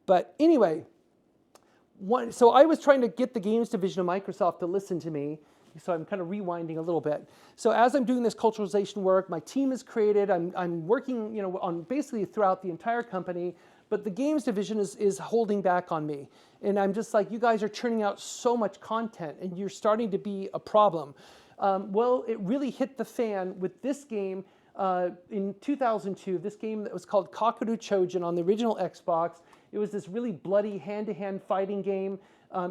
But anyway, so I was trying to get the games division of Microsoft to listen to me. So I'm kind of rewinding a little bit. So as I'm doing this culturalization work, my team is created. I'm working, on basically throughout the entire company. But the games division is holding back on me. And I'm just like, you guys are churning out so much content, and you're starting to be a problem. Well, it really hit the fan with this game in 2002. This game that was called Kakeru Chojin on the original Xbox. It was this really bloody hand-to-hand fighting game.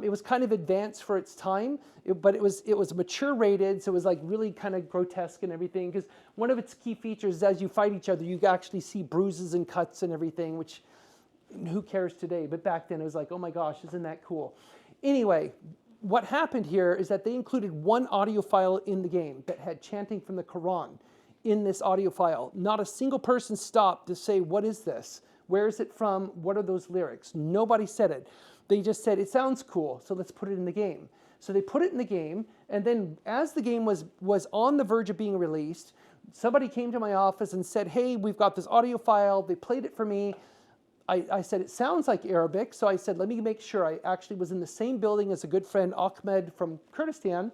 It was kind of advanced for its time, but it was mature rated, so it was like really kind of grotesque and everything. Because one of its key features is as you fight each other, you actually see bruises and cuts and everything, which who cares today? But back then it was like, oh my gosh, isn't that cool? Anyway, what happened here is that they included one audio file in the game that had chanting from the Quran in this audio file. Not a single person stopped to say, what is this? Where is it from? What are those lyrics? Nobody said it. They just said, it sounds cool, so let's put it in the game. So they put it in the game, and then as the game was on the verge of being released, somebody came to my office and said, hey, we've got this audio file. They played it for me. I said, it sounds like Arabic. So I said, let me make sure. I actually was in the same building as a good friend, Ahmed from Kurdistan,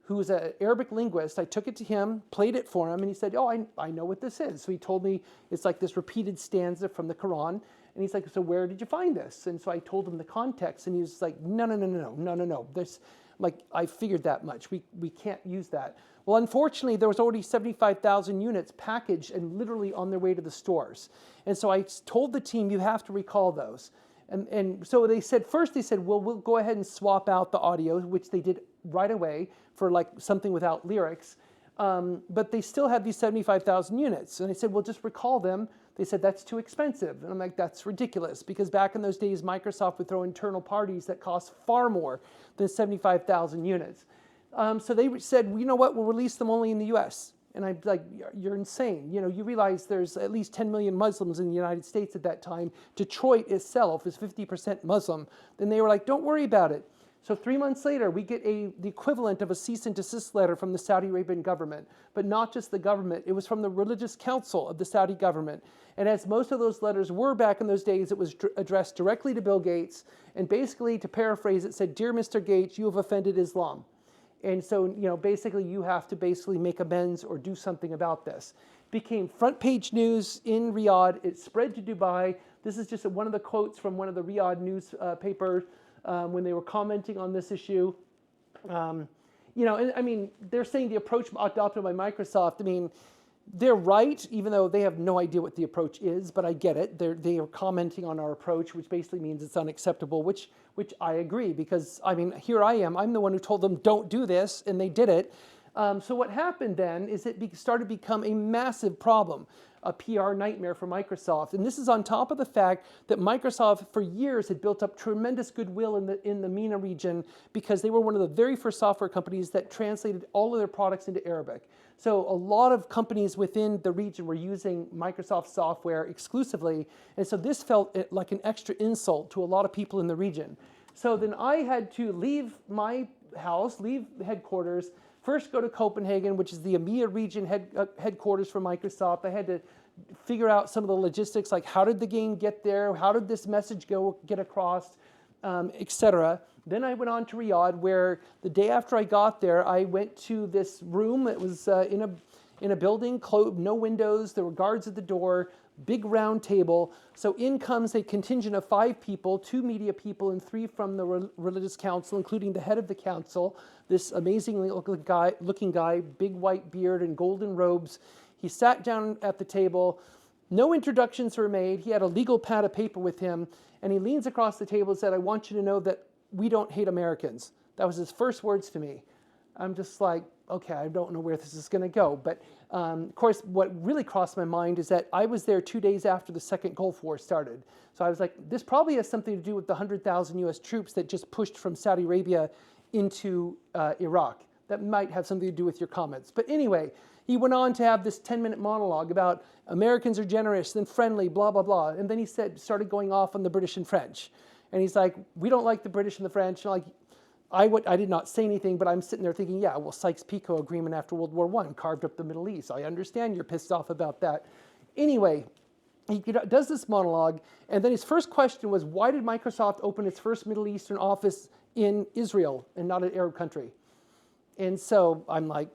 who's an Arabic linguist. I took it to him, played it for him, and he said, oh, I know what this is. So he told me it's like this repeated stanza from the Quran. And he's like, so where did you find this? And so I told him the context, and he was like, no. This, like, I figured that much. We can't use that. Well, unfortunately, there was already 75,000 units packaged and literally on their way to the stores. And so I told the team, you have to recall those. And so they said, well, we'll go ahead and swap out the audio, which they did right away for like something without lyrics. But they still had these 75,000 units. And I said, well, just recall them. They said, that's too expensive. And I'm like, that's ridiculous. Because back in those days, Microsoft would throw internal parties that cost far more than 75,000 units. So they said, well, you know what, we'll release them only in the US. And I'm like, you're insane. You realize there's at least 10 million Muslims in the United States at that time. Detroit itself is 50% Muslim. Then they were like, don't worry about it. So 3 months later, we get the equivalent of a cease and desist letter from the Saudi Arabian government, but not just the government. It was from the religious council of the Saudi government. And as most of those letters were back in those days, it was addressed directly to Bill Gates. And basically, to paraphrase, it said, dear Mr. Gates, you have offended Islam. And so, basically you have to basically make amends or do something about this. Became front page news in Riyadh. It spread to Dubai. This is just one of the quotes from one of the Riyadh newspapers when they were commenting on this issue. And I mean, they're saying the approach adopted by Microsoft, I mean, they're right, even though they have no idea what the approach is, but I get it. They are commenting on our approach, which basically means it's unacceptable, which I agree, because, I mean, here I am. I'm the one who told them, don't do this, and they did it. So what happened then is it started to become a massive problem, a PR nightmare for Microsoft. And this is on top of the fact that Microsoft for years had built up tremendous goodwill in the MENA region because they were one of the very first software companies that translated all of their products into Arabic. So a lot of companies within the region were using Microsoft software exclusively. And so this felt like an extra insult to a lot of people in the region. So then I had to leave my house, leave headquarters, first go to Copenhagen, which is the EMEA region headquarters for Microsoft. I had to figure out some of the logistics, like how did the game get there? How did this message get across, etc. Then I went on to Riyadh, where the day after I got there, I went to this room. It was in a building, no windows. There were guards at the door, big round table. So in comes a contingent of 5 people, 2 media people and 3 from the religious council, including the head of the council, this amazingly looking guy, big white beard and golden robes. He sat down at the table. No introductions were made. He had a legal pad of paper with him, and he leans across the table and said, I want you to know that we don't hate Americans. That was his first words to me. I'm just like, okay, I don't know where this is going to go. But of course, what really crossed my mind is that I was there 2 days after the second Gulf War started. So I was like, this probably has something to do with the 100,000 US troops that just pushed from Saudi Arabia into Iraq. That might have something to do with your comments. But anyway, he went on to have this 10-minute monologue about Americans are generous and friendly, blah, blah, blah. And then he started going off on the British and French. And he's like, we don't like the British and the French. And like, I did not say anything, but I'm sitting there thinking, yeah, well, Sykes-Picot Agreement after World War I carved up the Middle East. I understand you're pissed off about that. Anyway, does this monologue, and then his first question was, why did Microsoft open its first Middle Eastern office in Israel and not an Arab country? And so I'm like,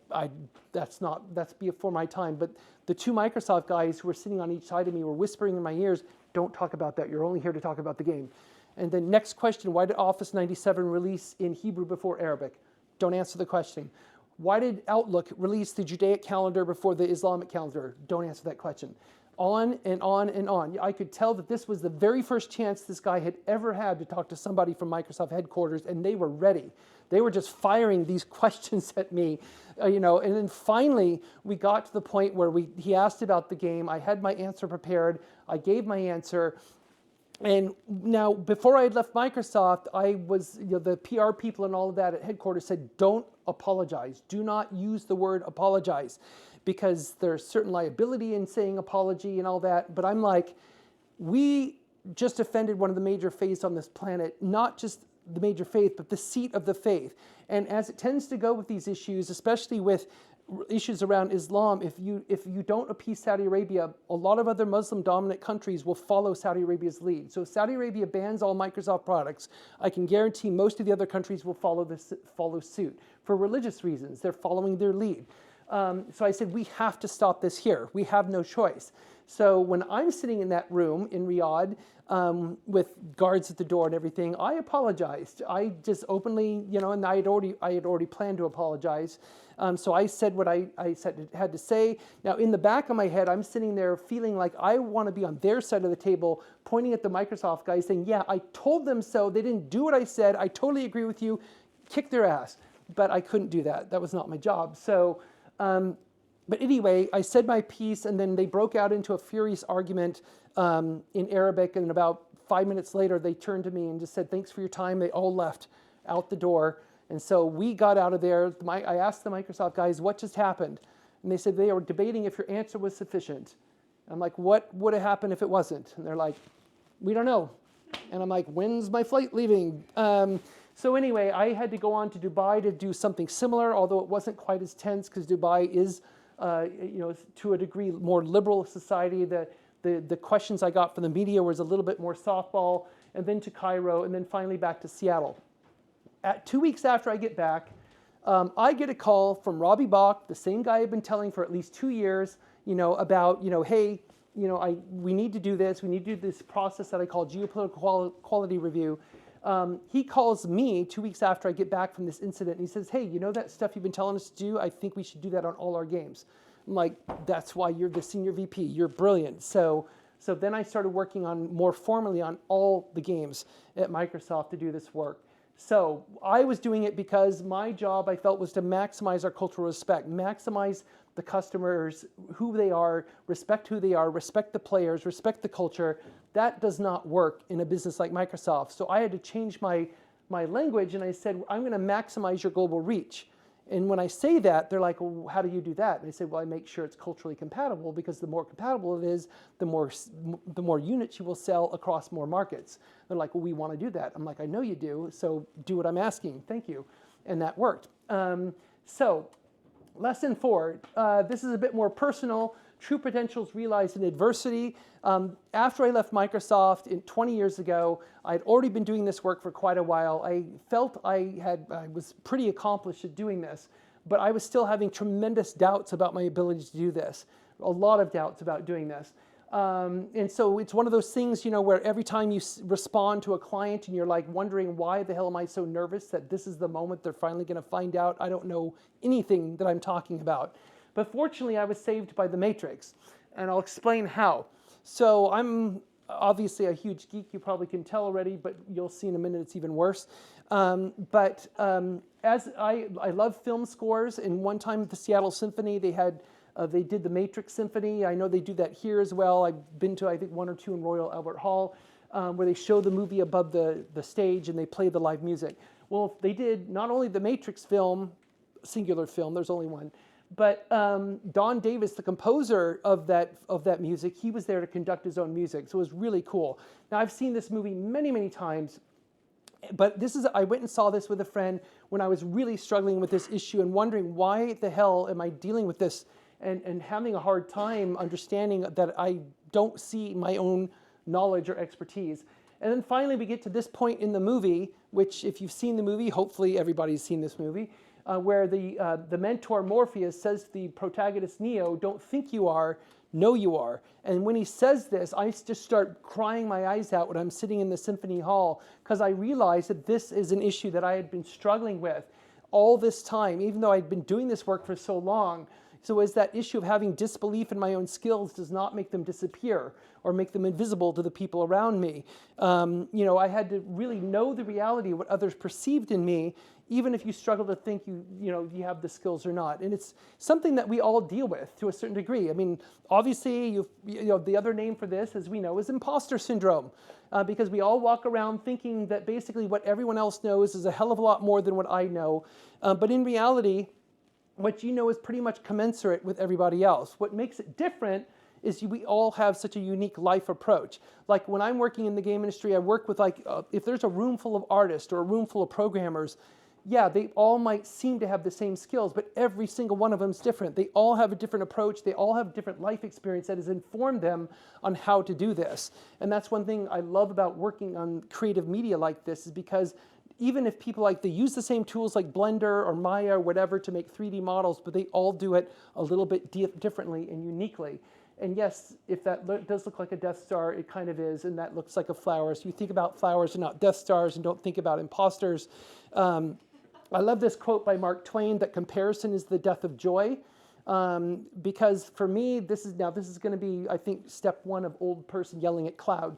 that's before my time. But the two Microsoft guys who were sitting on each side of me were whispering in my ears, don't talk about that. You're only here to talk about the game. And then next question, why did Office 97 release in Hebrew before Arabic? Don't answer the question. Why did Outlook release the Judaic calendar before the Islamic calendar? Don't answer that question. On and on and on. I could tell that this was the very first chance this guy had ever had to talk to somebody from Microsoft headquarters, and they were ready. They were just firing these questions at me, and then finally we got to the point where he asked about the game. I had my answer prepared. I gave my answer. And now, before I had left Microsoft, I was, the PR people and all of that at headquarters said, don't apologize. Do not use the word apologize, because there's certain liability in saying apology and all that. But I'm like, we just offended one of the major faiths on this planet, not just the major faith, but the seat of the faith. And as it tends to go with these issues, especially with issues around Islam, if you don't appease Saudi Arabia, a lot of other Muslim dominant countries will follow Saudi Arabia's lead. So if Saudi Arabia bans all Microsoft products, I can guarantee most of the other countries will follow suit. For religious reasons, they're following their lead. So I said, we have to stop this here. We have no choice. So when I'm sitting in that room in Riyadh with guards at the door and everything, I apologized. I just openly, and I had already planned to apologize. So I said what I had to say. Now, in the back of my head, I'm sitting there feeling like I want to be on their side of the table, pointing at the Microsoft guys, saying, yeah, I told them so. They didn't do what I said. I totally agree with you. Kick their ass. But I couldn't do that. That was not my job. So, but anyway, I said my piece, and then they broke out into a furious argument in Arabic. And about 5 minutes later, they turned to me and just said, thanks for your time. They all left out the door. And so we got out of there. I asked the Microsoft guys, what just happened? And they said they were debating if your answer was sufficient. I'm like, what would have happened if it wasn't? And they're like, we don't know. And I'm like, when's my flight leaving? So anyway, I had to go on to Dubai to do something similar, although it wasn't quite as tense, because Dubai is, to a degree, more liberal society. The questions I got from the media was a little bit more softball, and then to Cairo, and then finally back to Seattle. 2 weeks after I get back, I get a call from Robbie Bach, the same guy I've been telling for at least 2 years, about, hey, we need to do this. We need to do this process that I call geopolitical quality review. He calls me 2 weeks after I get back from this incident, and he says, hey, that stuff you've been telling us to do? I think we should do that on all our games. I'm like, that's why you're the senior VP. You're brilliant. So then I started working on more formally on all the games at Microsoft to do this work. So I was doing it because my job, I felt, was to maximize our cultural respect, maximize the customers, who they are, respect who they are, respect the players, respect the culture. That does not work in a business like Microsoft. So I had to change my language, and I said, I'm going to maximize your global reach. And when I say that, they're like, well, how do you do that? And I said, well, I make sure it's culturally compatible, because the more compatible it is, the more units you will sell across more markets. They're like, well, we want to do that. I'm like, I know you do, so do what I'm asking. Thank you. And that worked. So lesson 4, this is a bit more personal. True potentials realized in adversity. After I left Microsoft 20 years ago, I'd already been doing this work for quite a while. I felt I was pretty accomplished at doing this, but I was still having tremendous doubts about my ability to do this. A lot of doubts about doing this. And so it's one of those things, where every time you respond to a client and you're like wondering, why the hell am I so nervous that this is the moment they're finally going to find out I don't know anything that I'm talking about. But fortunately, I was saved by The Matrix, and I'll explain how. So I'm obviously a huge geek. You probably can tell already, but you'll see in a minute it's even worse. As I love film scores, and one time at the Seattle Symphony, they did the Matrix Symphony. I know they do that here as well. I've been to, I think, 1 or 2 in Royal Albert Hall, where they show the movie above the stage and they play the live music. Well, they did not only the Matrix film, singular film, there's only one, but Don Davis, the composer of that music, he was there to conduct his own music. So it was really cool. Now, I've seen this movie many, many times, but I went and saw this with a friend when I was really struggling with this issue and wondering, why the hell am I dealing with this and having a hard time understanding that I don't see my own knowledge or expertise. And then finally we get to this point in the movie, which if you've seen the movie, hopefully everybody's seen this movie, where the mentor Morpheus says to the protagonist Neo, don't think you are, know you are. And when he says this, I just start crying my eyes out when I'm sitting in the symphony hall, because I realize that this is an issue that I had been struggling with all this time, even though I'd been doing this work for so long. So is that issue of having disbelief in my own skills does not make them disappear or make them invisible to the people around me. I had to really know the reality of what others perceived in me, even if you struggle to think you have the skills or not. And it's something that we all deal with to a certain degree. I mean, obviously, the other name for this, as we know, is imposter syndrome, because we all walk around thinking that basically what everyone else knows is a hell of a lot more than what I know. But in reality, what you know is pretty much commensurate with everybody else. What makes it different is we all have such a unique life approach. Like when I'm working in the game industry, I work with if there's a room full of artists or a room full of programmers, yeah, they all might seem to have the same skills, but every single one of them is different. They all have a different approach. They all have different life experience that has informed them on how to do this. And that's one thing I love about working on creative media like this, is because even if people they use the same tools like Blender or Maya or whatever to make 3D models, but they all do it a little bit differently and uniquely. And yes, if that does look like a Death Star, it kind of is, and that looks like a flower. So you think about flowers and not Death Stars, and don't think about imposters. I love this quote by Mark Twain, that comparison is the death of joy. Because for me, this is going to be, I think, step one of old person yelling at cloud.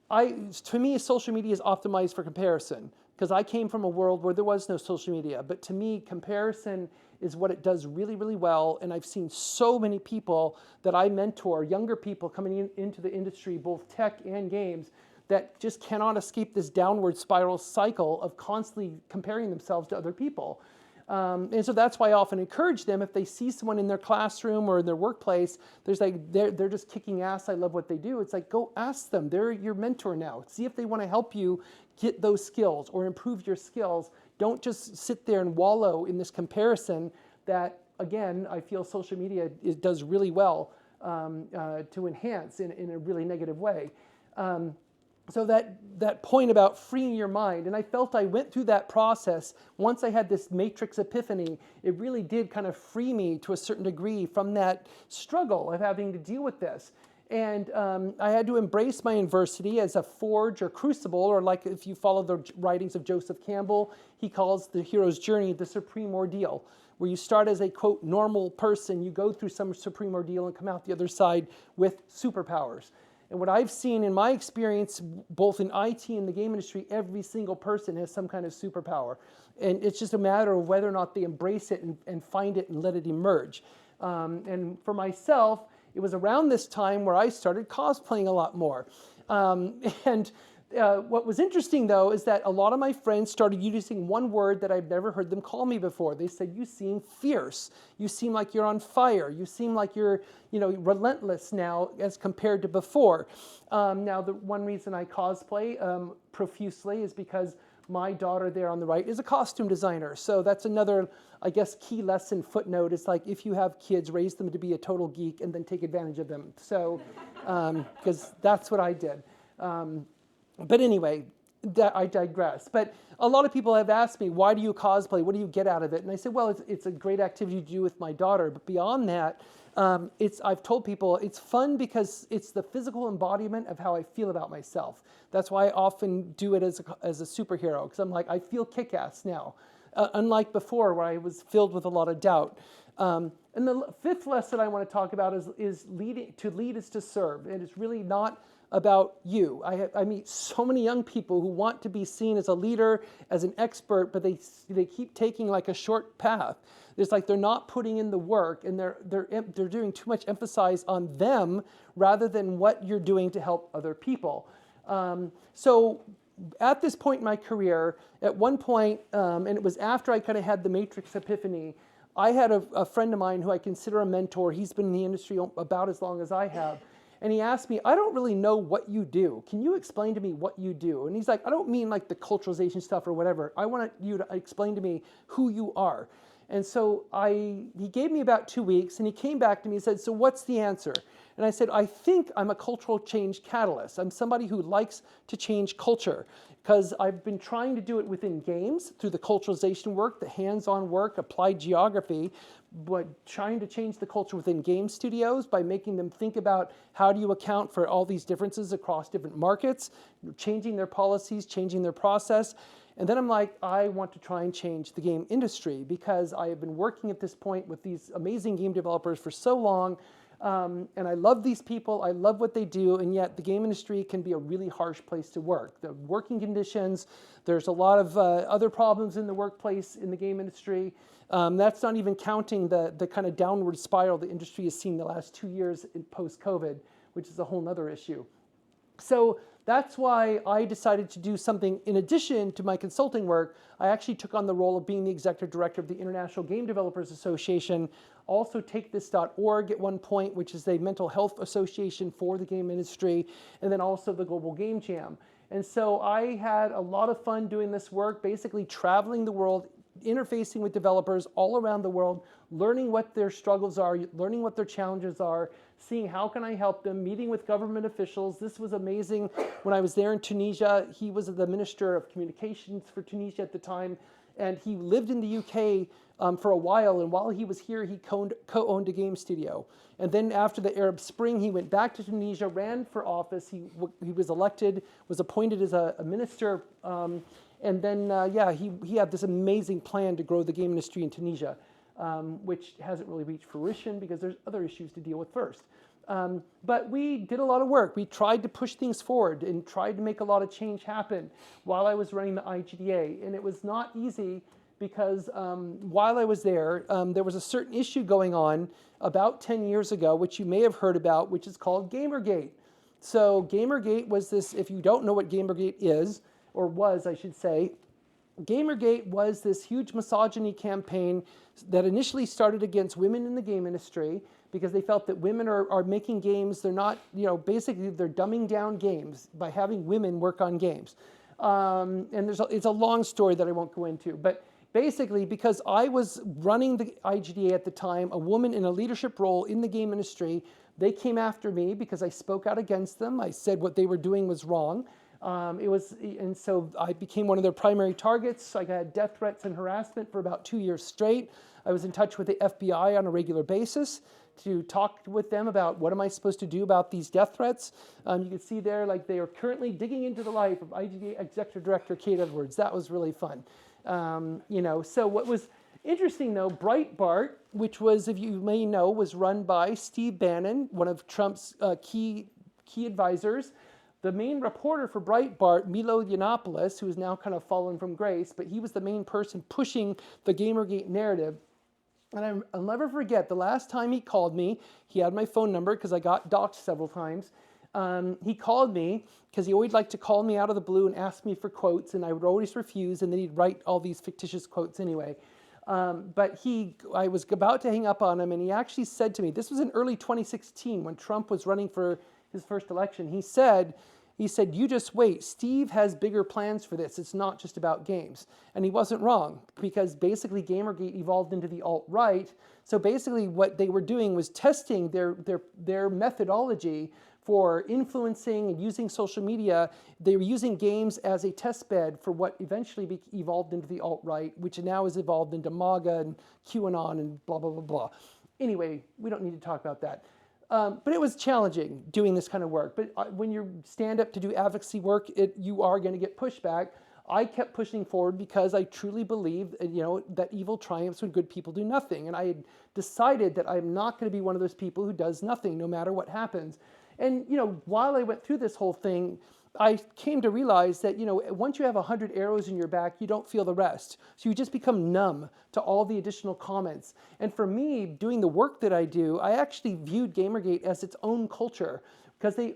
To me, social media is optimized for comparison, because I came from a world where there was no social media. But to me, comparison is what it does really, really well. And I've seen so many people that I mentor, younger people coming into the industry, both tech and games, that just cannot escape this downward spiral cycle of constantly comparing themselves to other people. And so that's why I often encourage them, if they see someone in their classroom or in their workplace, they're just kicking ass, I love what they do. It's like, go ask them. They're your mentor now. See if they want to help you get those skills or improve your skills. Don't just sit there and wallow in this comparison that, again, I feel social media does really well to enhance in a really negative way. So that point about freeing your mind, and I felt I went through that process. Once I had this matrix epiphany, it really did kind of free me to a certain degree from that struggle of having to deal with this. And I had to embrace my adversity as a forge or crucible, or like if you follow the writings of Joseph Campbell, he calls the hero's journey the supreme ordeal, where you start as a, quote, normal person, you go through some supreme ordeal and come out the other side with superpowers. And what I've seen in my experience, both in IT and the game industry, every single person has some kind of superpower. And it's just a matter of whether or not they embrace it and find it and let it emerge. And for myself, it was around this time where I started cosplaying a lot more. What was interesting, though, is that a lot of my friends started using one word that I've never heard them call me before. They said, you seem fierce. You seem like you're on fire. You seem like you're relentless now as compared to before. Now, the one reason I cosplay profusely is because my daughter there on the right is a costume designer. So that's another, I guess, key lesson footnote. It's like, if you have kids, raise them to be a total geek and then take advantage of them. So, because that's what I did. But anyway, I digress. But a lot of people have asked me, why do you cosplay? What do you get out of it? And I said, well, it's a great activity to do with my daughter. But beyond that, I've told people it's fun because it's the physical embodiment of how I feel about myself. That's why I often do it as a superhero, because I'm like, I feel kick-ass now, unlike before where I was filled with a lot of doubt. And the fifth lesson I want to talk about is leading. To lead is to serve. And it's really not about you. I meet so many young people who want to be seen as a leader, as an expert, but they keep taking like a short path. It's like they're not putting in the work, and they're doing too much emphasis on them rather than what you're doing to help other people. So at this point in my career, at one point, and it was after I kind of had the Matrix epiphany, I had a friend of mine who I consider a mentor. He's been in the industry about as long as I have. And he asked me, I don't really know what you do. Can you explain to me what you do? And he's like, I don't mean like the culturalization stuff or whatever. I want you to explain to me who you are. And so he gave me about 2 weeks, and he came back to me and said, so what's the answer? And I said, I think I'm a cultural change catalyst. I'm somebody who likes to change culture because I've been trying to do it within games through the culturalization work, the hands-on work, applied geography, but trying to change the culture within game studios by making them think about how do you account for all these differences across different markets, changing their policies, changing their process. And then I'm like, I want to try and change the game industry because I have been working at this point with these amazing game developers for so long. And I love these people, I love what they do, and yet the game industry can be a really harsh place to work. The working conditions, there's a lot of other problems in the workplace in the game industry. That's not even counting the kind of downward spiral the industry has seen the last 2 years in post-COVID, which is a whole other issue. So that's why I decided to do something in addition to my consulting work. I actually took on the role of being the executive director of the International Game Developers Association, also TakeThis.org at one point, which is a mental health association for the game industry, and then also the Global Game Jam. And so I had a lot of fun doing this work, basically traveling the world, interfacing with developers all around the world, learning what their struggles are, learning what their challenges are, seeing how can I help them, meeting with government officials. This was amazing. When I was there in Tunisia, he was the Minister of Communications for Tunisia at the time, and he lived in the UK for a while, and while he was here, he co-owned a game studio. And then after the Arab Spring, he went back to Tunisia, ran for office, he was elected, was appointed as a minister, and then, he had this amazing plan to grow the game industry in Tunisia, which hasn't really reached fruition because there's other issues to deal with first. But we did a lot of work. We tried to push things forward and tried to make a lot of change happen while I was running the IGDA. And it was not easy because while I was there was a certain issue going on about 10 years ago, which you may have heard about, which is called Gamergate. So Gamergate was this, if you don't know what Gamergate is, or was, I should say, Gamergate was this huge misogyny campaign that initially started against women in the game industry because they felt that women are making games, they're not, basically they're dumbing down games by having women work on games. And it's a long story that I won't go into, but basically because I was running the IGDA at the time, a woman in a leadership role in the game industry, they came after me because I spoke out against them. I said what they were doing was wrong. And so I became one of their primary targets. I got death threats and harassment for about 2 years straight. I was in touch with the FBI on a regular basis to talk with them about what am I supposed to do about these death threats. You can see there, like they are currently digging into the life of IGDA Executive Director Kate Edwards. That was really fun. So what was interesting though, Breitbart, which was, if you may know, was run by Steve Bannon, one of Trump's key advisors. The main reporter for Breitbart, Milo Yiannopoulos, who has now kind of fallen from grace, but he was the main person pushing the Gamergate narrative. And I'll never forget, the last time he called me, he had my phone number because I got doxxed several times. He called me because he always liked to call me out of the blue and ask me for quotes, and I would always refuse, and then he'd write all these fictitious quotes anyway. But I was about to hang up on him, and he actually said to me, this was in early 2016 when Trump was running for his first election. He said, you just wait. Steve has bigger plans for this. It's not just about games. And he wasn't wrong because basically Gamergate evolved into the alt-right. So basically what they were doing was testing their methodology for influencing and using social media. They were using games as a test bed for what eventually evolved into the alt-right, which now has evolved into MAGA and QAnon and blah, blah, blah, blah. Anyway, we don't need to talk about that. But it was challenging doing this kind of work. But when you stand up to do advocacy work, you are going to get pushback. I kept pushing forward because I truly believe, that evil triumphs when good people do nothing. And I had decided that I'm not going to be one of those people who does nothing, no matter what happens. And while I went through this whole thing, I came to realize that, once you have 100 arrows in your back, you don't feel the rest. So you just become numb to all the additional comments. And for me, doing the work that I do, I actually viewed Gamergate as its own culture because they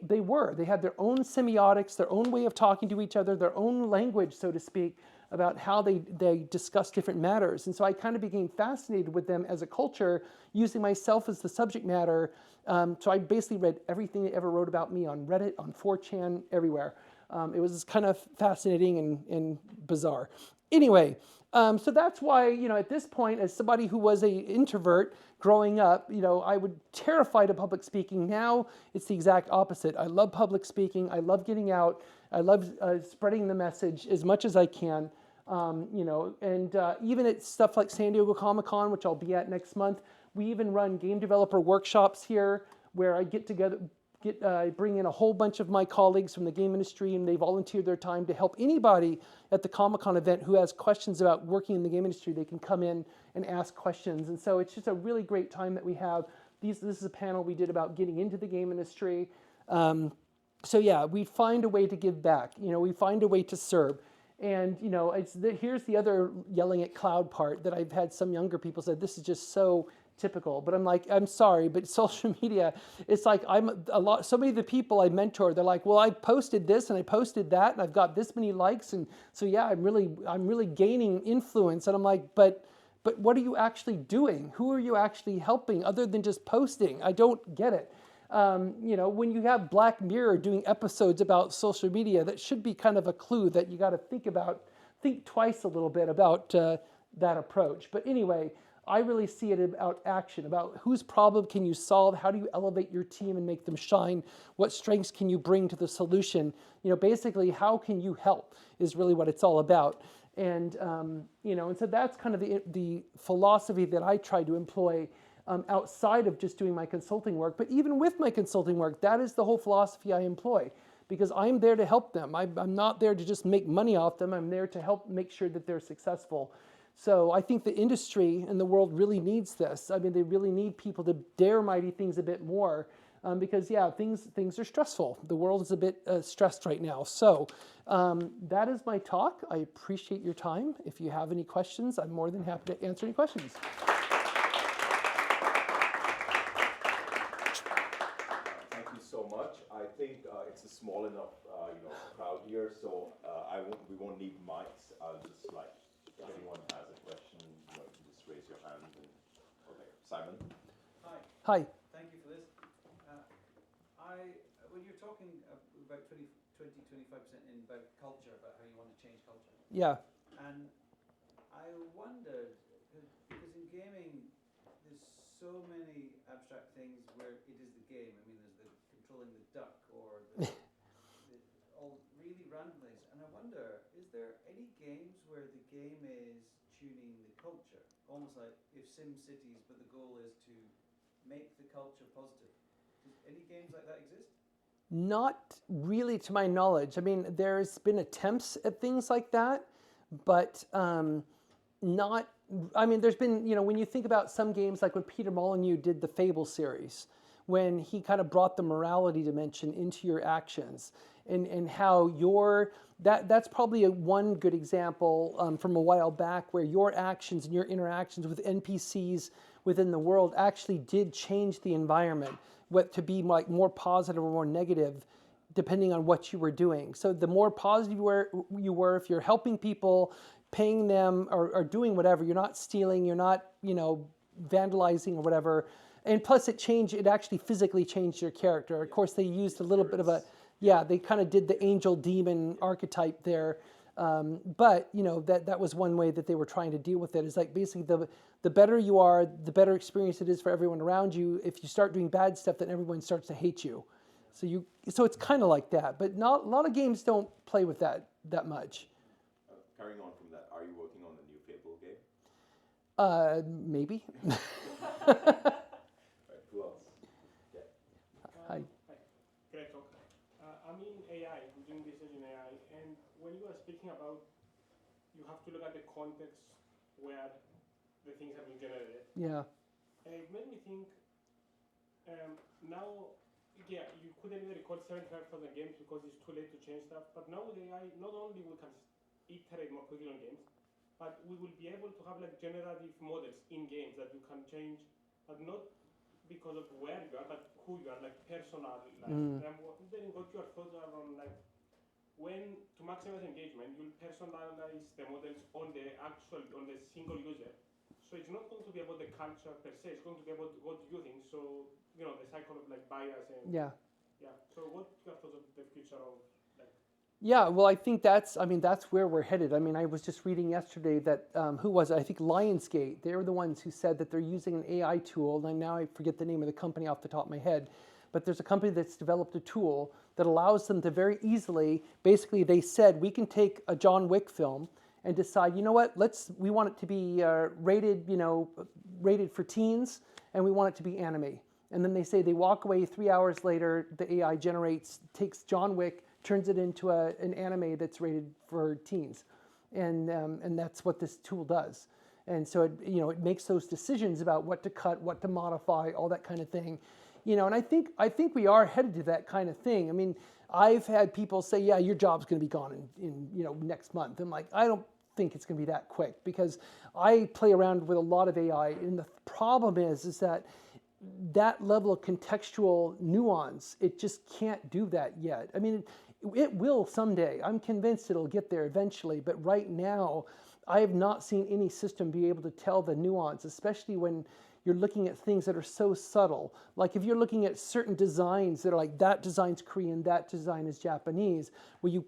had their own semiotics, their own way of talking to each other, their own language, so to speak, about how they discuss different matters. And so I kind of became fascinated with them as a culture, using myself as the subject matter. So I basically read everything they ever wrote about me on Reddit, on 4chan, everywhere. It was kind of fascinating and bizarre. Anyway, So that's why, at this point, as somebody who was a introvert growing up, I would terrified of public speaking. Now it's the exact opposite. I love public speaking. I love getting out. I love spreading the message as much as I can. And even at stuff like San Diego Comic-Con, which I'll be at next month, we even run game developer workshops here where I get together, bring in a whole bunch of my colleagues from the game industry, and they volunteer their time to help anybody at the Comic-Con event who has questions about working in the game industry. They can come in and ask questions. And so it's just a really great time that we have. This is a panel we did about getting into the game industry. So yeah, we find a way to give back. We find a way to serve. And here's the other yelling at cloud part that I've had some younger people say, this is just so typical. But I'm like, I'm sorry, but social media, it's like so many of the people I mentor, they're like, well, I posted this and I posted that and I've got this many likes, and so yeah, I'm really gaining influence. And I'm like, but what are you actually doing? Who are you actually helping other than just posting? I don't get it. When you have Black Mirror doing episodes about social media, that should be kind of a clue that you got to think twice a little bit about that approach. But anyway, I really see it about action, about whose problem can you solve, how do you elevate your team and make them shine, what strengths can you bring to the solution, basically how can you help is really what it's all about. And, and so that's kind of the philosophy that I try to employ outside of just doing my consulting work. But even with my consulting work, that is the whole philosophy I employ, because I'm there to help them. I'm not there to just make money off them. I'm there to help make sure that they're successful. So I think the industry and the world really needs this. I mean, they really need people to dare mighty things a bit more, because yeah, things are stressful. The world is a bit stressed right now. So that is my talk. I appreciate your time. If you have any questions, I'm more than happy to answer any questions. So much. I think it's a small enough crowd here, so we won't need mics. I'll just if anyone has a question, you can just raise your hand. Okay, Simon. Hi. Hi. Thank you for this. When you're talking about 25% in about culture, about how you want to change culture. Yeah. And I wondered, because in gaming, there's so many abstract things where it is the game. I mean, there's the controlling the duck or all really random things. And I wonder, is there any games where the game is tuning the culture? Almost like if Sim Cities, but the goal is to make the culture positive. Does any games like that exist? Not really to my knowledge. I mean, there's been attempts at things like that, but not, I mean, there's been, when you think about some games, like when Peter Molyneux did the Fable series, when he kind of brought the morality dimension into your actions, and how that's probably one good example from a while back, where your actions and your interactions with NPCs within the world actually did change the environment, what to be like more positive or more negative, depending on what you were doing. So the more positive you were, if you're helping people, paying them, or doing whatever, you're not stealing, you're not, vandalizing or whatever. And plus it actually physically changed your character. Of course, they used a little bit of they kind of did the angel demon archetype there. But that was one way that they were trying to deal with it. Is like basically the better you are, the better experience it is for everyone around you. If you start doing bad stuff, then everyone starts to hate you. So it's kind of like that. But not a lot of games don't play with that much. Carrying on from that, are you working on a new Fable game? Maybe. Right, who else? Yeah. Hi. Great talk. I'm in AI, I'm doing research in AI, and when you are speaking about, you have to look at the context where the things have been generated. Yeah. It made me think, now, yeah, you couldn't even record 75,000 games because it's too late to change stuff, but now with AI, not only we can iterate more quickly on games, but we will be able to have like generative models in games that you can change, but not because of where you are, but who you are, like personal. I'm wondering what your thoughts are on like when to maximize engagement, you'll personalize the models on the single user. So it's not going to be about the culture per se, it's going to be about what you think. So, the cycle of like bias and Yeah. So what are your thoughts of the future of like Yeah, well, I think that's where we're headed. I mean, I was just reading yesterday that, who was it? I think Lionsgate, they were the ones who said that they're using an AI tool, and now I forget the name of the company off the top of my head, but there's a company that's developed a tool that allows them to very easily, basically they said, we can take a John Wick film and decide, you know what, we want it to be rated for teens, and we want it to be anime. And then they say they walk away 3 hours later, the AI takes John Wick, turns it into an anime that's rated for teens, and that's what this tool does. And so it makes those decisions about what to cut, what to modify, all that kind of thing. And I think we are headed to that kind of thing. I mean, I've had people say, yeah, your job's going to be gone in next month. I'm like, I don't think it's going to be that quick, because I play around with a lot of AI, and the problem is that level of contextual nuance, it just can't do that yet. I mean, it will someday. I'm convinced it'll get there eventually, but right now, I have not seen any system be able to tell the nuance, especially when you're looking at things that are so subtle. Like if you're looking at certain designs that are like, that design's Korean, that design is Japanese, well, you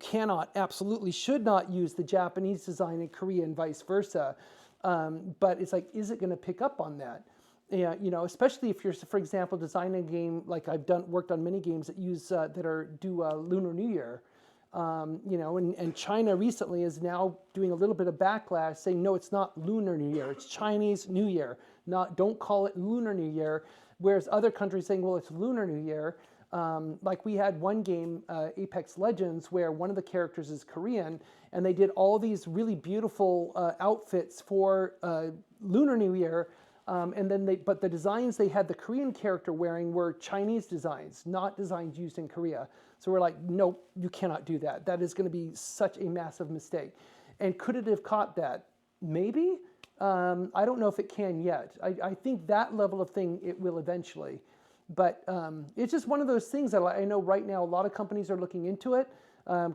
absolutely should not use the Japanese design in Korea and vice versa. But it's like, is it gonna pick up on that? Yeah, especially if you're, for example, designing a game, like I've worked on many games that do Lunar New Year, and China recently is now doing a little bit of backlash, saying no, it's not Lunar New Year, it's Chinese New Year. Don't call it Lunar New Year. Whereas other countries saying, well, it's Lunar New Year. Like we had one game, Apex Legends, where one of the characters is Korean, and they did all these really beautiful outfits for Lunar New Year. But the designs they had the Korean character wearing were Chinese designs, not designs used in Korea. So we're like, nope, you cannot do that. That is going to be such a massive mistake. And could it have caught that? Maybe. I don't know if it can yet. I think that level of thing, it will eventually. But it's just one of those things that I know right now a lot of companies are looking into it.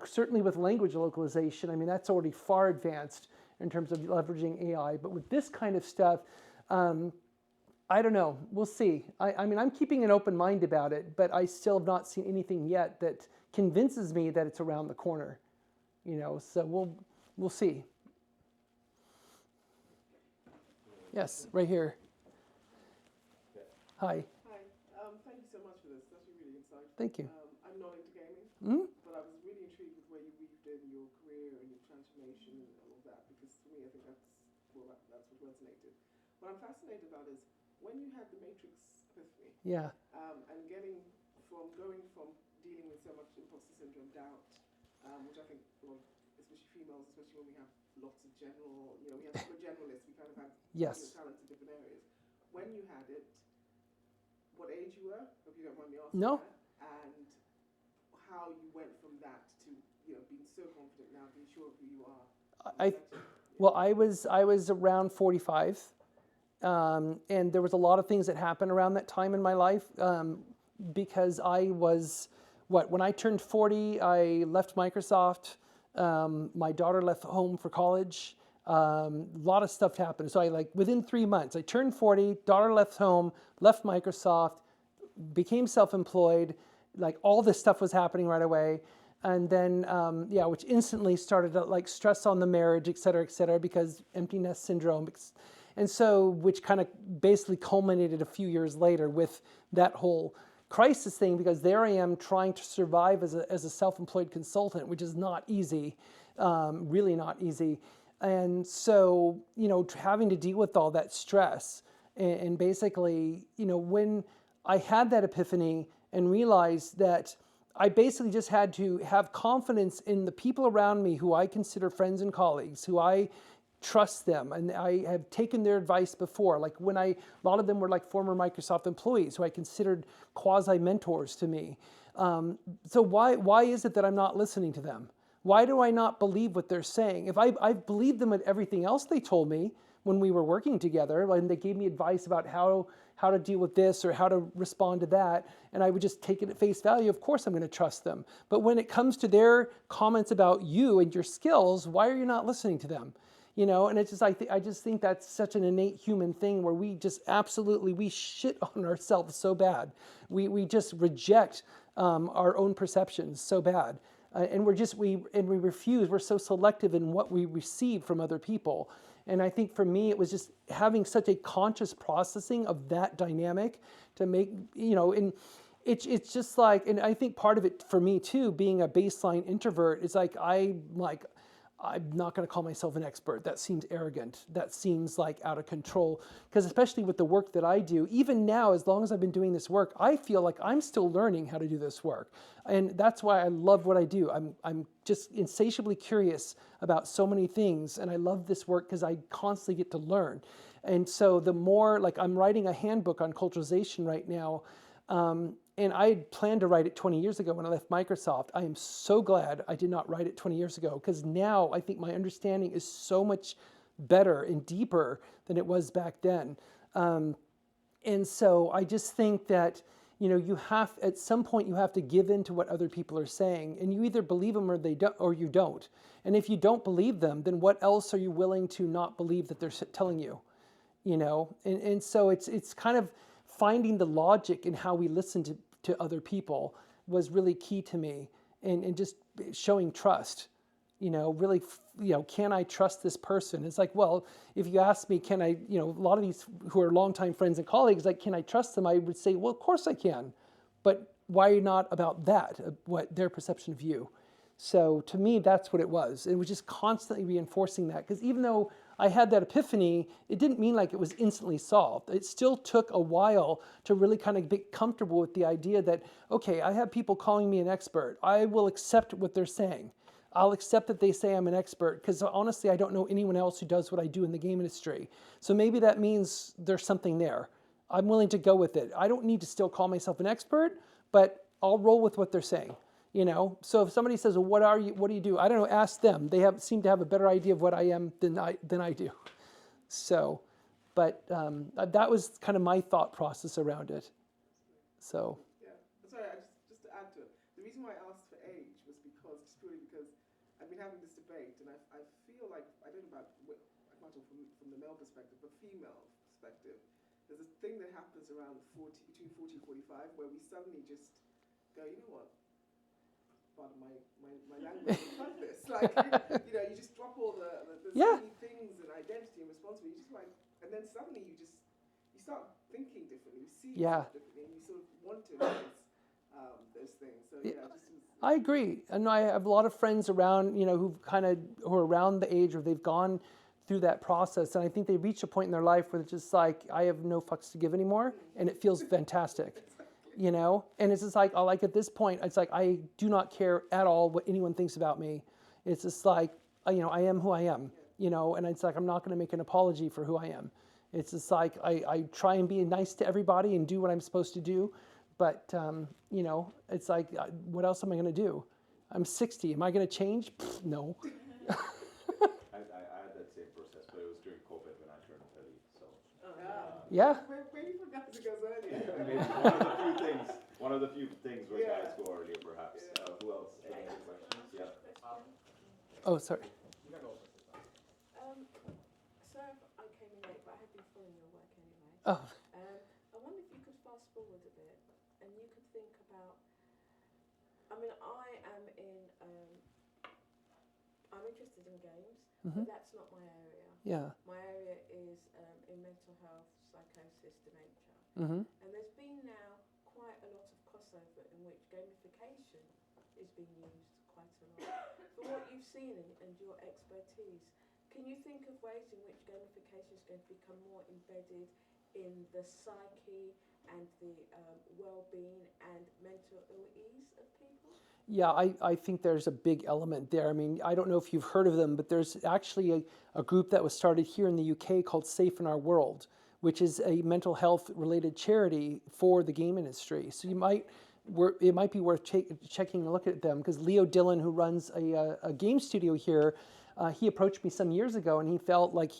Certainly with language localization, I mean, that's already far advanced in terms of leveraging AI. But with this kind of stuff, I don't know. We'll see. I mean, I'm keeping an open mind about it, but I still have not seen anything yet that convinces me that it's around the corner. So we'll see. Yes, right here. Hi. Hi. Thank you so much for this. That's really insightful. Thank you. I'm not into gaming, but I was really intrigued with where you weaved in your career and your transformation and all of that, because for me, I think that's what resonated. What I'm fascinated about is when you had the Matrix epiphany, Yeah. and going from dealing with so much imposter syndrome, doubt, which I think, especially females, especially when we have lots of we're generalists, we kind of have Yes. talents in different areas. When you had it, what age you were, if you don't mind me asking, No. and how you went from that to being so confident now, being sure of who you are. Well, I was around 45, and there was a lot of things that happened around that time in my life, because I was, when I turned 40, I left Microsoft. My daughter left home for college. A lot of stuff happened. So within 3 months, I turned 40, daughter left home, left Microsoft, became self-employed. Like all this stuff was happening right away. And then, which instantly started to stress on the marriage, et cetera, because empty nest syndrome. And so, which kind of basically culminated a few years later with that whole crisis thing, because there I am trying to survive as a self-employed consultant, which is not easy, really not easy. And so, having to deal with all that stress and basically, when I had that epiphany and realized that I basically just had to have confidence in the people around me who I consider friends and colleagues, who I trust them, and I have taken their advice before. Like a lot of them were like former Microsoft employees who I considered quasi-mentors to me. So why is it that I'm not listening to them? Why do I not believe what they're saying? If I've believed them with everything else they told me when we were working together, and they gave me advice about how to deal with this or how to respond to that, and I would just take it at face value, of course I'm going to trust them. But when it comes to their comments about you and your skills, why are you not listening to them? And it's just, I just think that's such an innate human thing where we just we shit on ourselves so bad. We just reject our own perceptions so bad. And we refuse. We're so selective in what we receive from other people. And I think for me, it was just having such a conscious processing of that dynamic to make, and it's just like, and I think part of it for me too, being a baseline introvert, is I'm not going to call myself an expert. That seems arrogant. That seems like out of control. Because especially with the work that I do, even now, as long as I've been doing this work, I feel like I'm still learning how to do this work. And that's why I love what I do. I'm just insatiably curious about so many things. And I love this work because I constantly get to learn. And so the more, like, I'm writing a handbook on culturalization right now. And I had planned to write it 20 years ago when I left Microsoft. I am so glad I did not write it 20 years ago, because now I think my understanding is so much better and deeper than it was back then. And so I just think that, at some point you have to give in to what other people are saying, and you either believe them or you don't. And if you don't believe them, then what else are you willing to not believe that they're telling you? And so it's kind of finding the logic in how we listen to other people was really key to me, and just showing trust, really, can I trust this person? It's like, well, if you ask me, can I, a lot of these who are longtime friends and colleagues, like, can I trust them? I would say, well, of course I can, but why not about that, what their perception of you? So to me, that's what it was. It was just constantly reinforcing that, because even though I had that epiphany, it didn't mean like it was instantly solved. It still took a while to really kind of get comfortable with the idea that, okay, I have people calling me an expert. I will accept what they're saying. I'll accept that they say I'm an expert, because honestly, I don't know anyone else who does what I do in the game industry. So maybe that means there's something there. I'm willing to go with it. I don't need to still call myself an expert, but I'll roll with what they're saying. So if somebody says, well, what do you do? I don't know, ask them. They seem to have a better idea of what I am than I do. So, but that was kind of my thought process around it. So. Yeah. Sorry, just to add to it, the reason why I asked for age was just purely because I've been having this debate, and I feel like, I don't know about, I can't talk from the male perspective, but female perspective, there's this thing that happens around between 40 and 45, where we suddenly just go, you know what? Pardon my language, like this. Like, you just drop all the Yeah. silly things and identity and responsibility. You just like, and then suddenly you start thinking differently. You see Yeah. yourself differently, and you sort of want to embrace those things. So yeah, I agree, and I have a lot of friends around, who are around the age where they've gone through that process, and I think they reach a point in their life where it's just like, I have no fucks to give anymore, and it feels fantastic. And it's just like, at this point, it's like, I do not care at all what anyone thinks about me. It's just like, I am who I am, and it's like, I'm not going to make an apology for who I am. It's just like, I try and be nice to everybody and do what I'm supposed to do. But, it's like, what else am I going to do? I'm 60. Am I going to change? No. I had that same process, but it was during COVID when I turned 30, so. Yeah. where you forgot to go earlier. I mean, one of the few things where guys go earlier, perhaps. Who else? Any other questions? Yeah. Oh, sorry. Sorry if I came in late, but I had been following your work anyway. Oh, I wonder if you could fast forward a bit, and you could think about. I mean, I'm interested in games, but that's not my area. yeah. My area is in mental health, psychosis, dementia. Mm-hmm. And there's been now quite a lot of crossover in which gamification is being used quite a lot. For what you've seen and your expertise, can you think of ways in which gamification is going to become more embedded in the psyche and the well-being and mental ill-ease of people? Yeah, I think there's a big element there. I mean, I don't know if you've heard of them, but there's actually a group that was started here in the UK called Safe in Our World, which is a mental health related charity for the game industry. So it might be worth checking a look at them, because Leo Dillon, who runs a game studio here, he approached me some years ago, and he felt like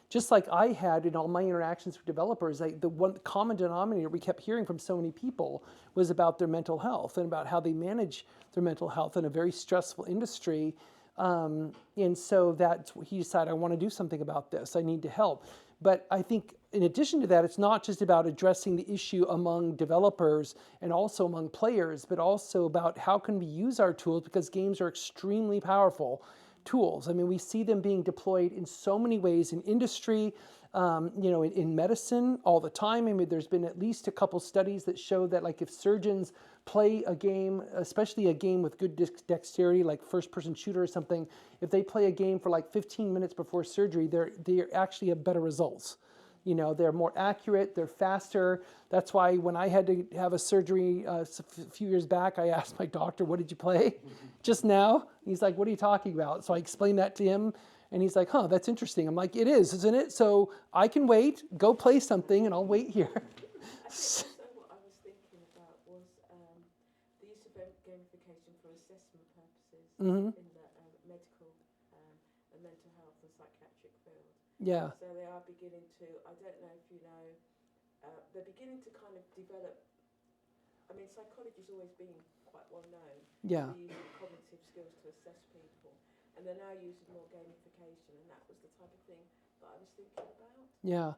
just like I had in all my interactions with developers, the one common denominator we kept hearing from so many people was about their mental health and about how they manage their mental health in a very stressful industry. And so he decided, I want to do something about this. I need to help. But I think in addition to that, it's not just about addressing the issue among developers and also among players, but also about how can we use our tools, because games are extremely powerful tools. I mean, we see them being deployed in so many ways in industry, in medicine all the time. I mean, there's been at least a couple studies that show that, like, if surgeons play a game, especially a game with good dexterity, like first-person shooter or something, if they play a game for like 15 minutes before surgery, they actually have better results. They're more accurate, they're faster. That's why when I had to have a surgery a few years back, I asked my doctor, "What did you play just now?" He's like, "What are you talking about?" So I explained that to him, and he's like, "Huh, that's interesting." I'm like, "It is, isn't it? So I can wait, go play something, and I'll wait here." Also, what I was thinking about was the use of gamification for assessment purposes Mm-hmm. in the medical and mental health and psychiatric field. Yeah, So they are beginning to, I don't know if you know, they're beginning to kind of develop, I mean, psychology's always been quite well known. yeah. For using cognitive skills to assess people. And they're now using more gamification, and that was the type of thing that I was thinking about. Yeah.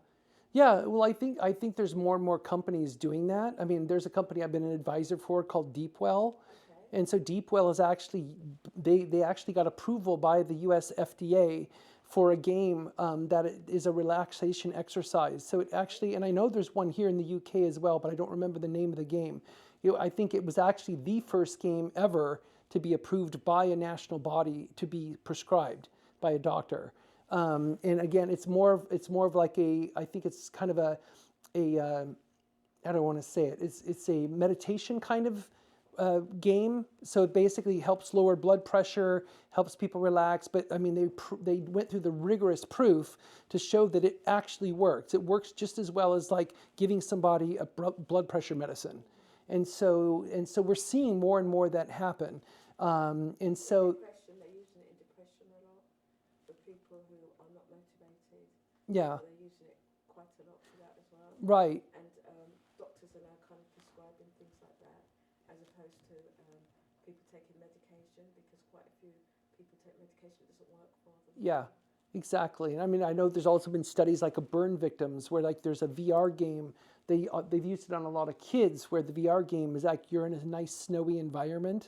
Yeah, well, I think there's more and more companies doing that. I mean, there's a company I've been an advisor for called Deepwell. Okay. And so Deepwell is actually, they actually got approval by the US FDA for a game that is a relaxation exercise. So it actually, and I know there's one here in the UK as well, but I don't remember the name of the game. I think it was actually the first game ever to be approved by a national body to be prescribed by a doctor. And again, it's more of like I think it's kind of a I don't want to say it. It's a meditation kind of game. So it basically helps lower blood pressure, helps people relax. But I mean, they went through the rigorous proof to show that it actually works. It works just as well as like giving somebody a blood pressure medicine. And so we're seeing more and more that happen. And so Depression, they're using it in depression a lot for people who are not motivated. yeah, So they're using it quite a lot for that as well. right. And doctors are now kind of prescribing things like that, as opposed to people taking medication, because quite a few people take medication that doesn't work for them. Yeah, exactly. And I mean, I know there's also been studies like of burn victims where like there's a VR game. They've used it on a lot of kids where the VR game is like you're in a nice snowy environment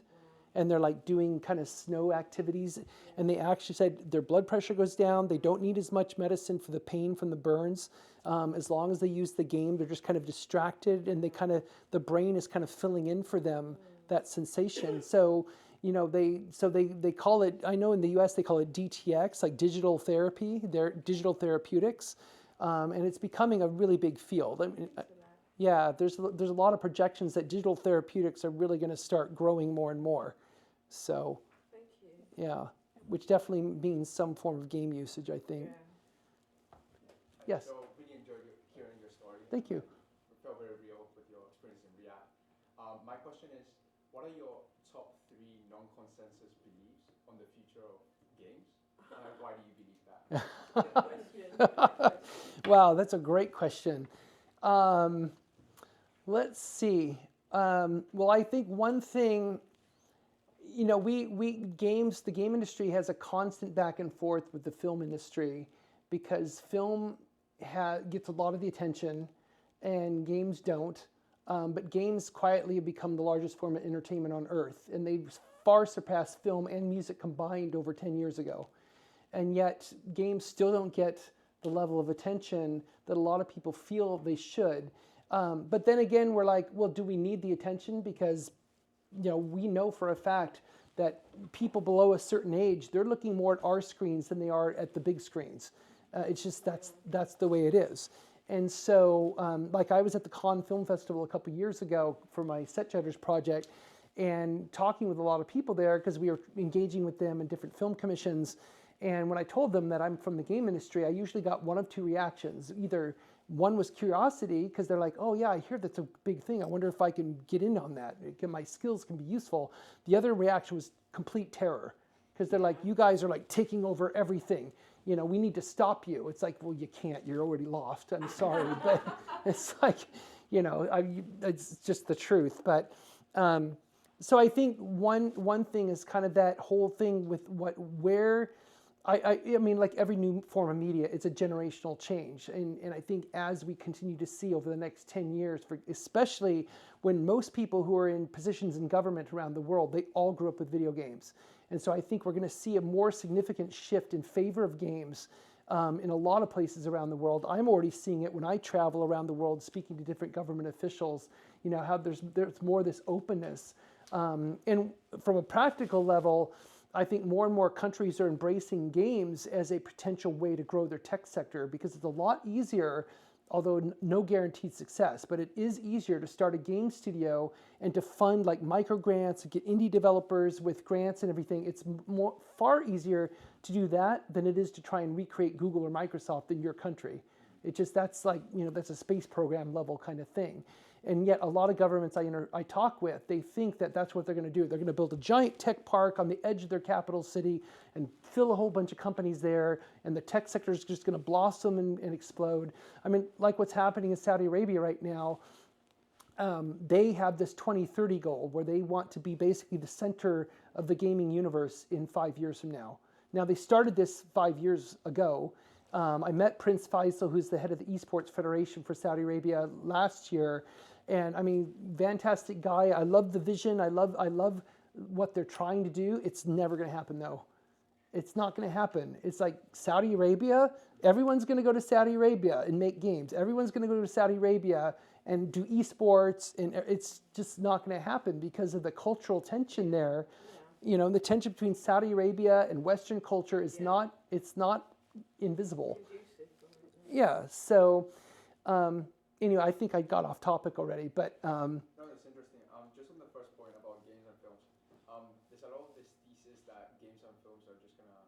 and they're like doing kind of snow activities. And they actually said their blood pressure goes down. They don't need as much medicine for the pain from the burns. As long as they use the game, they're just kind of distracted and the brain is kind of filling in for them that sensation. So, they call it, I know in the US they call it DTX, like digital therapy, they're digital therapeutics. And it's becoming a really big field. I mean, yeah, there's a lot of projections that digital therapeutics are really going to start growing more and more. So, Thank you. yeah, which definitely means some form of game usage, I think. Yeah. Yes, So really enjoyed hearing your story. thank you. It felt very real with your experience in React. My question is, what are your top 3 non-consensus beliefs on the future of games? And why do you believe that? Good question. Wow, that's a great question. Let's see. Well, I think one thing, the game industry has a constant back and forth with the film industry because film gets a lot of the attention and games don't. But games quietly have become the largest form of entertainment on earth, and they far surpassed film and music combined over 10 years ago. And yet games still don't get the level of attention that a lot of people feel they should. But then again, we're like, well, do we need the attention? Because we know for a fact that people below a certain age, they're looking more at our screens than they are at the big screens. It's just that's the way it is. And so, like I was at the Cannes Film Festival a couple years ago for my Set Jetters project, and talking with a lot of people there because we were engaging with them in different film commissions. And when I told them that I'm from the game industry, I usually got one of 2 reactions. Either one was curiosity, because they're like, oh yeah, I hear that's a big thing. I wonder if I can get in on that. My skills can be useful. The other reaction was complete terror, because they're like, you guys are like taking over everything. We need to stop you. It's like, well, you can't. You're already lost. I'm sorry. But it's like, it's just the truth. But so I think one thing is kind of that whole thing with where I mean, like every new form of media, it's a generational change. And I think as we continue to see over the next 10 years, especially when most people who are in positions in government around the world, they all grew up with video games. And so I think we're going to see a more significant shift in favor of games in a lot of places around the world. I'm already seeing it when I travel around the world speaking to different government officials, you know, how there's more this openness. And from a practical level, I think more and more countries are embracing games as a potential way to grow their tech sector because it's a lot easier, although no guaranteed success, but it is easier to start a game studio and to fund like micro grants, get indie developers with grants and everything. It's far easier to do that than it is to try and recreate Google or Microsoft in your country. It just, that's like, you know, that's a space program level kind of thing. And yet a lot of governments I talk with, they think that that's what they're going to do. They're going to build a giant tech park on the edge of their capital city and fill a whole bunch of companies there, and the tech sector is just going to blossom and explode. I mean, like what's happening in Saudi Arabia right now, they have this 2030 goal where they want to be basically the center of the gaming universe in 5 years from now. Now, they started this 5 years ago. I met Prince Faisal, who's the head of the Esports Federation for Saudi Arabia last year. And I mean, fantastic guy. I love the vision. I love what they're trying to do. It's never going to happen though. It's not going to happen. It's like Saudi Arabia, everyone's going to go to Saudi Arabia and make games. Everyone's going to go to Saudi Arabia and do esports, and it's just not going to happen because of the cultural tension there. You know, the tension between Saudi Arabia and Western culture is not invisible. Yeah, so anyway, I think I got off topic already, but No, it's interesting. Just on the first point about games and films, there's a lot of this thesis that games and films are just gonna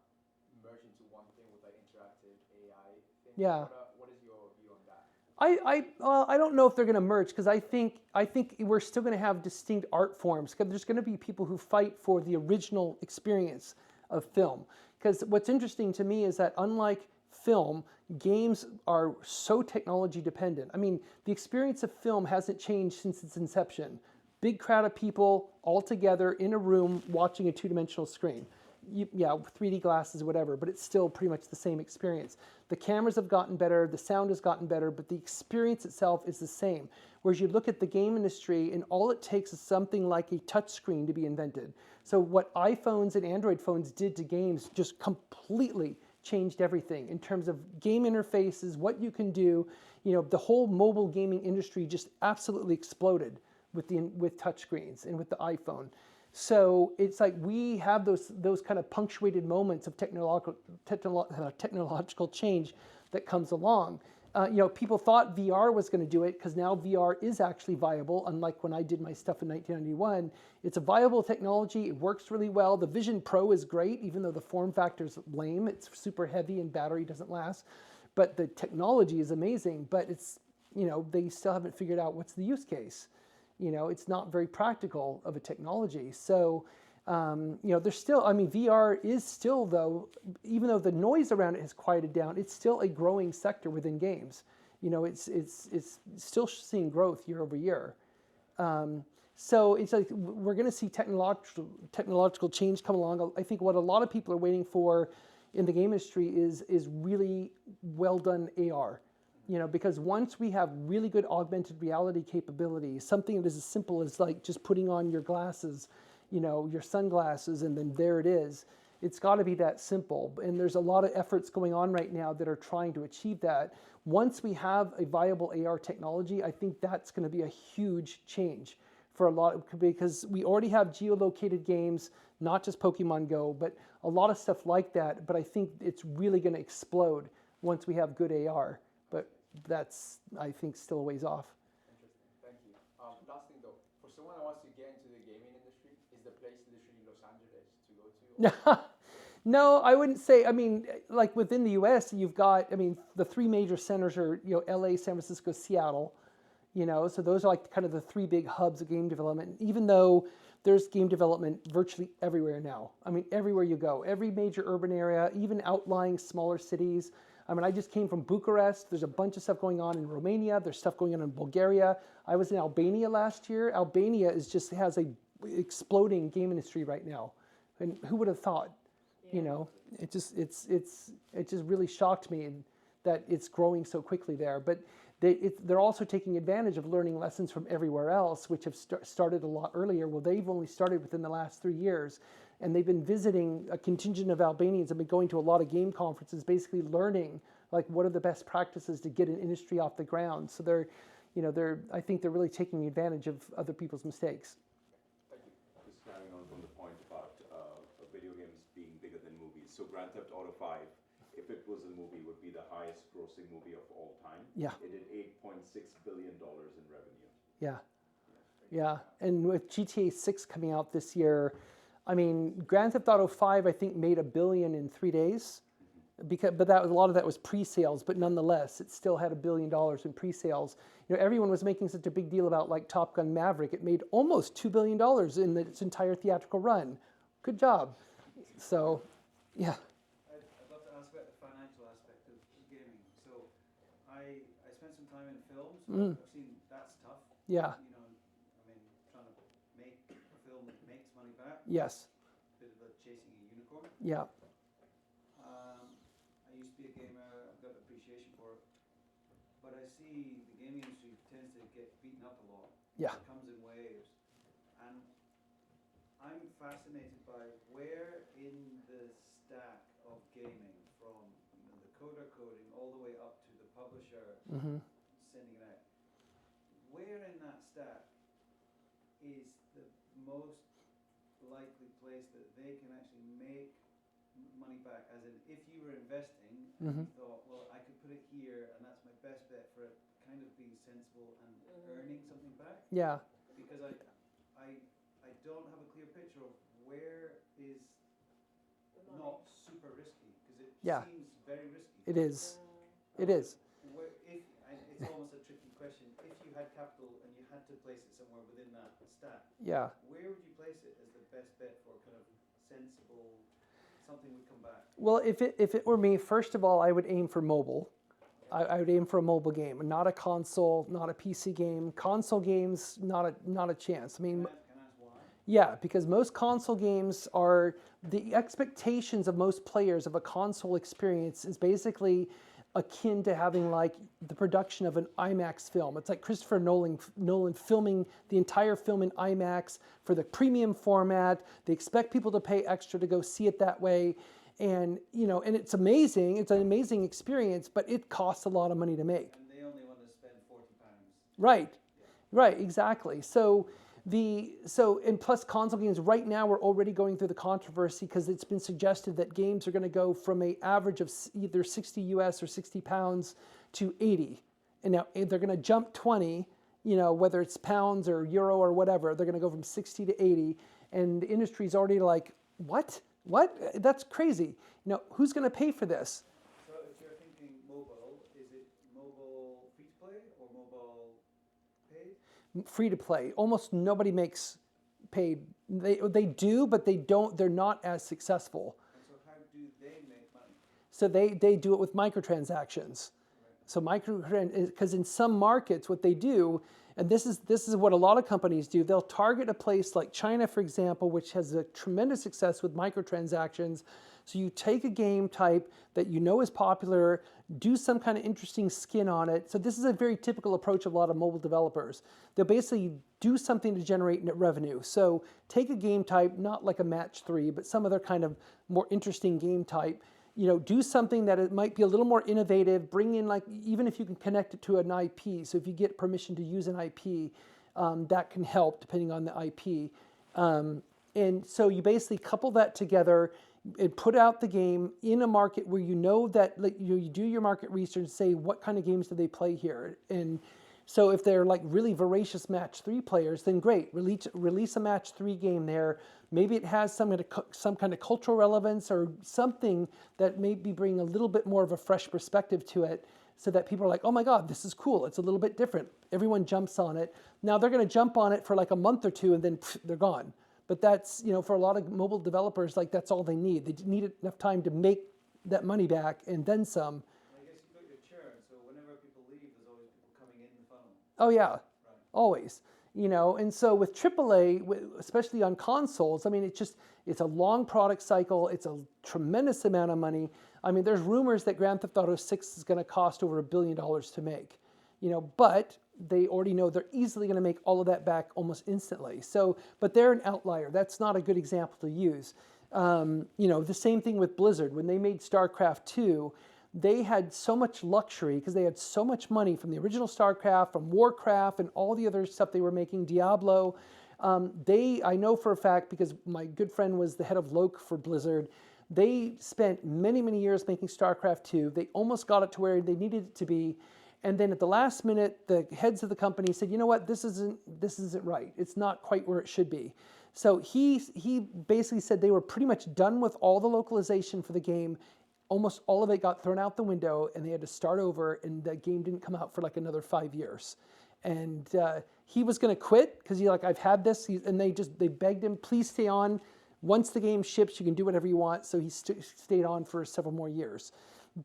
merge into one thing with like interactive AI thing. Yeah. What is your view on that? I don't know if they're going to merge because I think we're still going to have distinct art forms. Because there's going to be people who fight for the original experience of film. Because what's interesting to me is that unlike film, games are so technology dependent. I mean, the experience of film hasn't changed since its inception. Big crowd of people all together in a room watching a two-dimensional screen. Yeah, 3D glasses, whatever, but it's still pretty much the same experience. The cameras have gotten better, the sound has gotten better, but the experience itself is the same. Whereas you look at the game industry, and all it takes is something like a touch screen to be invented. So what iPhones and Android phones did to games just completely changed everything in terms of game interfaces, what you can do. You know, the whole mobile gaming industry just absolutely exploded with touch screens and with the iPhone. So it's like we have those kind of punctuated moments of technological change that comes along. You know, people thought VR was going to do it because now VR is actually viable, unlike when I did my stuff in 1991. It's a viable technology. It works really well. The Vision Pro is great, even though the form factor is lame. It's super heavy and battery doesn't last. But the technology is amazing. But it's, you know, they still haven't figured out what's the use case. You know, it's not very practical of a technology. So, you know, there's still, I mean, VR is still, though, even though the noise around it has quieted down, it's still a growing sector within games. You know, it's still seeing growth year over year. So it's like we're going to see technological change come along. I think what a lot of people are waiting for in the game industry is really well done AR. You know, because once we have really good augmented reality capabilities, something that is as simple as like just putting on your glasses, you know, your sunglasses, and then there it is. It's got to be that simple. And there's a lot of efforts going on right now that are trying to achieve that. Once we have a viable AR technology, I think that's going to be a huge change for a lot, because we already have geolocated games, not just Pokemon Go, but a lot of stuff like that. But I think it's really going to explode once we have good AR. But that's, I think, still a ways off. Interesting, thank you. Last thing though, for someone that wants to get into the gaming industry, is the place literally Los Angeles to go to? No, I wouldn't say. I mean, like within the U.S., you've got, I mean, the three major centers are, you know, L.A., San Francisco, Seattle. You know, so those are like kind of the three big hubs of game development. Even though there's game development virtually everywhere now. I mean, everywhere you go, every major urban area, even outlying smaller cities. I mean, I just came from Bucharest. There's a bunch of stuff going on in Romania. There's stuff going on in Bulgaria. I was in Albania last year. Albania has a exploding game industry right now. And who would have thought? You know, it just really shocked me that it's growing so quickly there. But they're also taking advantage of learning lessons from everywhere else, which have started a lot earlier. Well, they've only started within the last 3 years, and they've been visiting, a contingent of Albanians have been going to a lot of game conferences, basically learning like what are the best practices to get an industry off the ground. So I think they're really taking advantage of other people's mistakes. Just carrying on from the point about video games being bigger than movies. So Grand Theft Auto 5, if it was a movie, would be the highest grossing movie of all time. Yeah. It did $8.6 billion in revenue. Yeah. Yeah. And with GTA 6 coming out this year, I mean, Grand Theft Auto 5, I think, made $1 billion in 3 days. But a lot of that was pre-sales, but nonetheless, it still had $1 billion in pre-sales. You know, everyone was making such a big deal about like Top Gun Maverick. It made almost $2 billion in its entire theatrical run. Good job. So, yeah. I'd love to ask about the financial aspect of gaming. So I spent some time in films. I've seen that's tough. Yeah. You know, I mean, trying to make a film that makes money back. Yes. Bit of a chasing a unicorn. Yeah. I used to be a gamer. I've got appreciation for it. But I see the gaming industry tends to get beaten up a lot. Yeah. It comes in waves. And I'm fascinated by where in the stack of gaming, from the coder coding all the way up to the publisher sending it out, where in that stack is the most likely place that they can actually make money back? As in, if you were investing and you thought, well, I could put it here and that's my best bet for it kind of being sensible and earning something back? Yeah. Because I don't have a clear picture of where is not super risky, because it Yeah. seems very risky. It is. It is. It's almost a tricky question. If you had capital and you had to place it somewhere within that stack, Yeah. where would you place it as the best bet for kind of sensible, something would come back? Well, if it were me, first of all, I would aim for mobile. I would aim for a mobile game, not a console, not a PC game. Console games, not a chance. I mean, Can I ask why? yeah, because most console games are, the expectations of most players of a console experience is basically akin to having like the production of an IMAX film. It's like Christopher Nolan filming the entire film in IMAX for the premium format. They expect people to pay extra to go see it that way. And, you know, and it's amazing. It's an amazing experience, but it costs a lot of money to make. And they only want to spend £40. Right. Right, exactly. So and plus console games right now, we're already going through the controversy because it's been suggested that games are going to go from an average of either 60 US or 60 pounds to 80. And now they're going to jump 20, you know, whether it's pounds or euro or whatever, they're going to go from 60 to 80. And the industry's already like, what? That's crazy. You know, who's going to pay for this? So if you're thinking mobile, is it mobile free to play or mobile paid? Free to play. Almost nobody makes paid. They do, but they're not as successful. And so how do they make money? So they do it with microtransactions. So because in some markets what they do, and this is what a lot of companies do, they'll target a place like China, for example, which has a tremendous success with microtransactions. So you take a game type that you know is popular, do some kind of interesting skin on it. So this is a very typical approach of a lot of mobile developers. They'll basically do something to generate net revenue. So take a game type, not like a match 3, but some other kind of more interesting game type. You know, do something that it might be a little more innovative, bring in like, even if you can connect it to an IP. So if you get permission to use an IP, that can help depending on the IP. And so you basically couple that together and put out the game in a market where you know that, like, you do your market research, say what kind of games do they play here. And so if they're like really voracious match 3 players, then great, release a match 3 game there. Maybe it has some kind of cultural relevance or something that maybe bring a little bit more of a fresh perspective to it, so that people are like, oh my God, this is cool. It's a little bit different. Everyone jumps on it. Now they're going to jump on it for like a month or 2 and then they're gone. But that's, you know, for a lot of mobile developers, like that's all they need. They need enough time to make that money back and then some. I guess you've got your churn, so whenever people leave, there's always people coming in the funnel. Oh yeah, Right. always. you know. And so with AAA, especially on consoles, I mean, it's a long product cycle. It's a tremendous amount of money. I mean, there's rumors that Grand Theft Auto 6 is going to cost over $1 billion to make, you know, but they already know they're easily going to make all of that back almost instantly. So, but they're an outlier. That's not a good example to use. You know, the same thing with Blizzard. When they made StarCraft 2, they had so much luxury because they had so much money from the original StarCraft, from Warcraft, and all the other stuff they were making, Diablo. I know for a fact, because my good friend was the head of Loke for Blizzard, they spent many, many years making StarCraft 2. They almost got it to where they needed it to be. And then at the last minute, the heads of the company said, you know what, this isn't right. It's not quite where it should be. So he basically said they were pretty much done with all the localization for the game. Almost all of it got thrown out the window, and they had to start over, and the game didn't come out for like another 5 years. And he was going to quit because he's like, I've had this, and they begged him, please stay on. Once the game ships, you can do whatever you want. So he stayed on for several more years.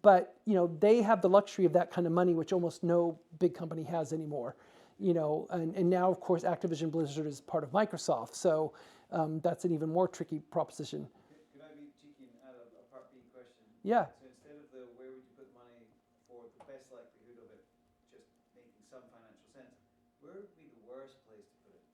But, you know, they have the luxury of that kind of money, which almost no big company has anymore. You know, and now, of course, Activision Blizzard is part of Microsoft. So that's an even more tricky proposition. Could I be cheeky and add a part B question? Yeah. So instead of the where would you put money for the best likelihood of it just making some financial sense, where would be the worst place to put it?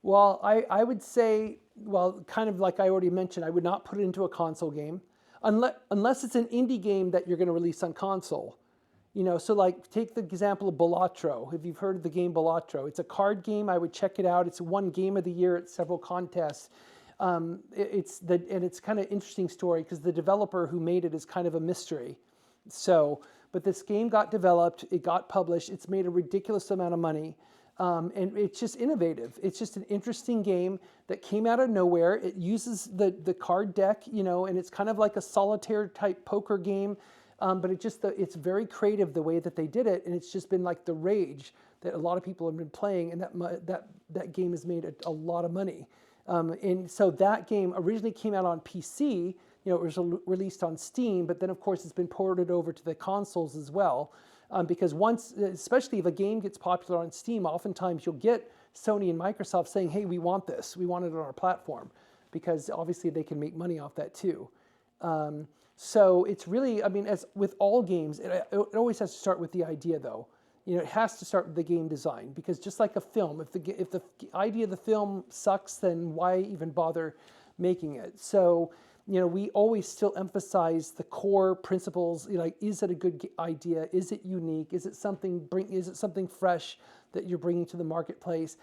Well, I would say, well, kind of like I already mentioned, I would not put it into a console game unless it's an indie game that you're going to release on console. You know, so like take the example of Balatro. If you've heard of the game Balatro, it's a card game. I would check it out. It's won Game of the Year at several contests. It's kind of interesting story because the developer who made it is kind of a mystery. So, but this game got developed, it got published, it's made a ridiculous amount of money. And it's just innovative. It's just an interesting game that came out of nowhere. It uses the card deck, you know, and it's kind of like a solitaire type poker game. But it's very creative the way that they did it, and it's just been like the rage that a lot of people have been playing, and that game has made a lot of money. And so that game originally came out on PC. You know, it was released on Steam, but then of course it's been ported over to the consoles as well. Because once, especially if a game gets popular on Steam, oftentimes you'll get Sony and Microsoft saying, "Hey, we want this. We want it on our platform," because obviously they can make money off that too. So it's really, I mean, as with all games, it always has to start with the idea, though. You know, it has to start with the game design, because just like a film, if the idea of the film sucks, then why even bother making it? So, you know, we always still emphasize the core principles. You know, like, is it a good idea? Is it unique? Is it something fresh that you're bringing to the marketplace?